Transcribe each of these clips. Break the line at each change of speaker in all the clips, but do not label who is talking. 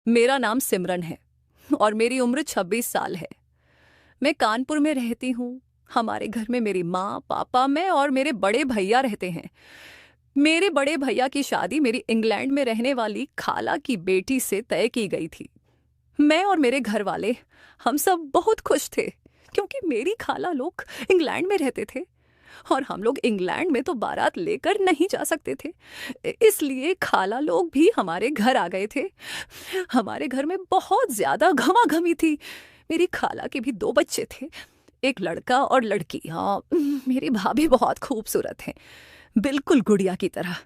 मेरा नाम सिमरन है और मेरी उम्र 26 साल है। मैं कानपुर में रहती हूँ। हमारे घर में मेरी माँ, पापा, मैं और मेरे बड़े भैया रहते हैं। मेरे बड़े भैया की शादी मेरी इंग्लैंड में रहने वाली खाला की बेटी से तय की गई थी। मैं और मेरे घर वाले हम सब बहुत खुश थे क्योंकि मेरी खाला लोग इंग्लैंड में रहते थे और हम लोग इंग्लैंड में तो बारात लेकर नहीं जा सकते थे। इसलिए खाला लोग भी हमारे घर आ गए थे। हमारे घर में बहुत ज्यादा घमाघमी थी। मेरी खाला के भी दो बच्चे थे, एक लड़का और लड़की। हाँ, मेरी भाभी बहुत खूबसूरत है, बिल्कुल गुड़िया की तरह।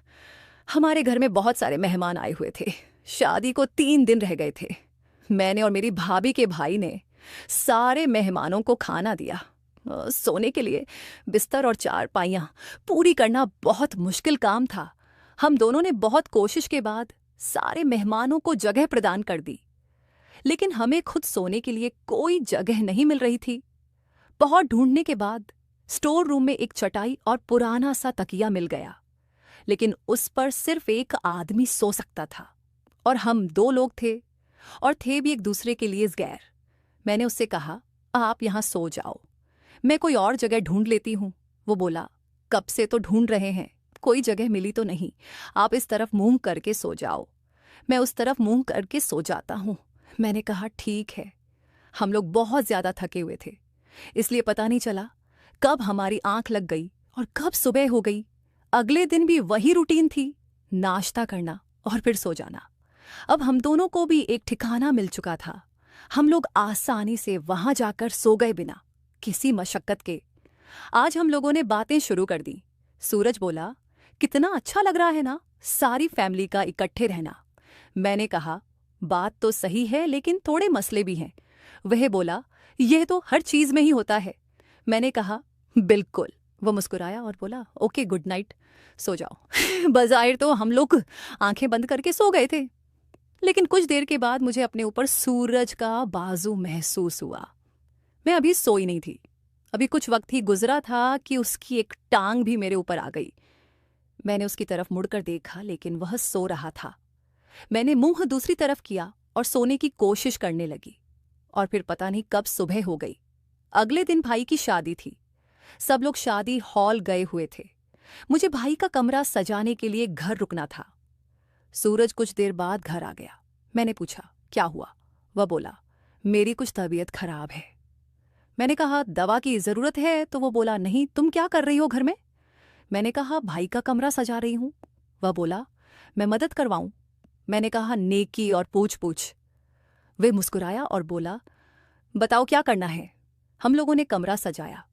हमारे घर में बहुत सारे मेहमान आए हुए थे। शादी को 3 दिन रह गए थे। मैंने और मेरी भाभी के भाई ने सारे मेहमानों को खाना दिया। सोने के लिए बिस्तर और चारपाइयाँ पूरी करना बहुत मुश्किल काम था। हम दोनों ने बहुत कोशिश के बाद सारे मेहमानों को जगह प्रदान कर दी, लेकिन हमें खुद सोने के लिए कोई जगह नहीं मिल रही थी। बहुत ढूंढने के बाद स्टोर रूम में एक चटाई और पुराना सा तकिया मिल गया, लेकिन उस पर सिर्फ एक आदमी सो सकता था और हम 2 लोग थे और थे भी एक दूसरे के लिए गैर। मैंने उससे कहा, आप यहाँ सो जाओ, मैं कोई और जगह ढूंढ लेती हूँ। वो बोला, कब से तो ढूंढ रहे हैं, कोई जगह मिली तो नहीं, आप इस तरफ मुंह करके सो जाओ। मैं उस तरफ मुंह करके सो जाता हूँ। मैंने कहा, ठीक है। हम लोग बहुत ज्यादा थके हुए थे, इसलिए पता नहीं चला कब हमारी आंख लग गई और कब सुबह हो गई। अगले दिन भी वही रूटीन थी, नाश्ता करना और फिर सो जाना। अब हम दोनों को भी एक ठिकाना मिल चुका था। हम लोग आसानी से वहां जाकर सो गए बिना किसी मशक्कत के। आज हम लोगों ने बातें शुरू कर दी। सूरज बोला, कितना अच्छा लग रहा है ना, सारी फैमिली का इकट्ठे रहना। मैंने कहा, बात तो सही है लेकिन थोड़े मसले भी हैं। वह बोला, यह तो हर चीज में ही होता है। मैंने कहा, बिल्कुल। वो मुस्कुराया और बोला, ओके, गुड नाइट, सो जाओ। बज़ाहिर तो हम लोग आंखें बंद करके सो गए थे, लेकिन कुछ देर के बाद मुझे अपने ऊपर सूरज का बाजू महसूस हुआ। मैं अभी सोई नहीं थी, अभी कुछ वक्त ही गुजरा था कि उसकी एक टांग भी मेरे ऊपर आ गई। मैंने उसकी तरफ मुड़कर देखा, लेकिन वह सो रहा था। मैंने मुंह दूसरी तरफ किया और सोने की कोशिश करने लगी, और फिर पता नहीं कब सुबह हो गई। अगले दिन भाई की शादी थी। सब लोग शादी हॉल गए हुए थे। मुझे भाई का कमरा सजाने के लिए घर रुकना था। सूरज कुछ देर बाद घर आ गया। मैंने पूछा, क्या हुआ? वह बोला, मेरी कुछ तबीयत खराब है। मैंने कहा, दवा की जरूरत है? तो वो बोला, नहीं, तुम क्या कर रही हो घर में? मैंने कहा, भाई का कमरा सजा रही हूं। वह बोला, मैं मदद करवाऊं? मैंने कहा, नेकी और पूछ पूछ। वे मुस्कुराया और बोला, बताओ क्या करना है। हम लोगों ने कमरा सजाया।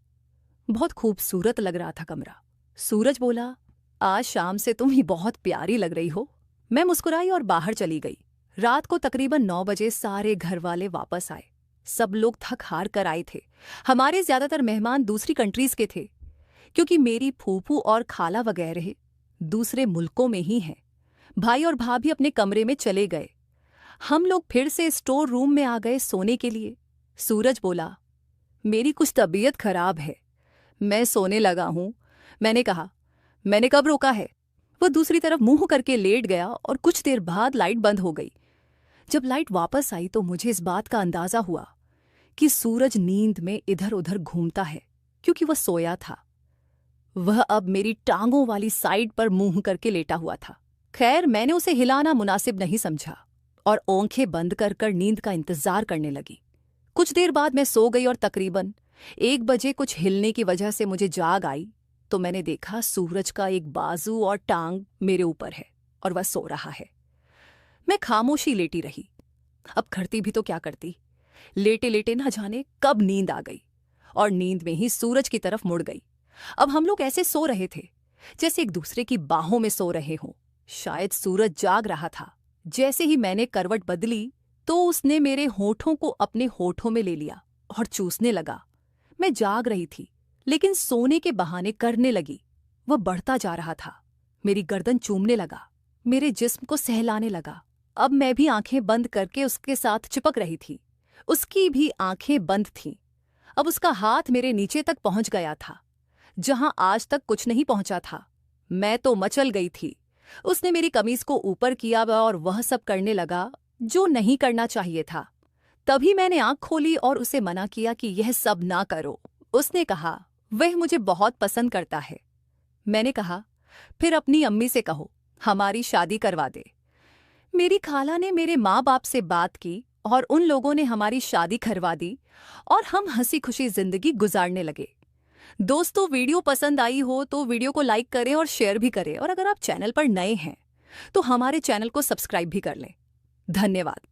बहुत खूबसूरत लग रहा था कमरा। सूरज बोला, आज शाम से तुम ही बहुत प्यारी लग रही हो। मैं मुस्कुराई और बाहर चली गई। रात को तकरीबन 9 बजे सारे घर वाले वापस आए। सब लोग थक हार कर आए थे। हमारे ज्यादातर मेहमान दूसरी कंट्रीज के थे, क्योंकि मेरी फूफू और खाला वगैरह दूसरे मुल्कों में ही हैं। भाई और भाभी अपने कमरे में चले गए। हम लोग फिर से स्टोर रूम में आ गए सोने के लिए। सूरज बोला, मेरी कुछ तबीयत खराब है, मैं सोने लगा हूं। मैंने कहा, मैंने कब रोका है? वह दूसरी तरफ मुंह करके लेट गया और कुछ देर बाद लाइट बंद हो गई। जब लाइट वापस आई तो मुझे इस बात का अंदाजा हुआ कि सूरज नींद में इधर उधर घूमता है, क्योंकि वह सोया था। वह अब मेरी टांगों वाली साइड पर मुंह करके लेटा हुआ था। खैर, मैंने उसे हिलाना मुनासिब नहीं समझा और आंखें बंद कर कर नींद का इंतजार करने लगी। कुछ देर बाद मैं सो गई और तकरीबन 1 बजे कुछ हिलने की वजह से मुझे जाग आई तो मैंने देखा सूरज का एक बाजू और टांग मेरे ऊपर है और वह सो रहा है। मैं खामोशी लेटी रही। अब करती भी तो क्या करती। लेटे लेटे ना जाने कब नींद आ गई और नींद में ही सूरज की तरफ मुड़ गई। अब हम लोग ऐसे सो रहे थे जैसे एक दूसरे की बाहों में सो रहे हों। शायद सूरज जाग रहा था। जैसे ही मैंने करवट बदली तो उसने मेरे होठों को अपने होठों में ले लिया और चूसने लगा। मैं जाग रही थी, लेकिन सोने के बहाने करने लगी। वह बढ़ता जा रहा था, मेरी गर्दन चूमने लगा, मेरे जिस्म को सहलाने लगा। अब मैं भी आंखें बंद करके उसके साथ चिपक रही थी। उसकी भी आंखें बंद थीं। अब उसका हाथ मेरे नीचे तक पहुंच गया था, जहां आज तक कुछ नहीं पहुंचा था। मैं तो मचल गई थी। उसने मेरी कमीज को ऊपर किया और वह सब करने लगा जो नहीं करना चाहिए था। तभी मैंने आंख खोली और उसे मना किया कि यह सब ना करो। उसने कहा, वह मुझे बहुत पसंद करता है। मैंने कहा, फिर अपनी अम्मी से कहो, हमारी शादी करवा दे। मेरी खाला ने मेरे माँ बाप से बात की और उन लोगों ने हमारी शादी करवा दी और हम हंसी खुशी जिंदगी गुजारने लगे। दोस्तों, वीडियो पसंद आई हो तो वीडियो को लाइक करें और शेयर भी करें, और अगर आप चैनल पर नए हैं तो हमारे चैनल को सब्सक्राइब भी कर लें। धन्यवाद।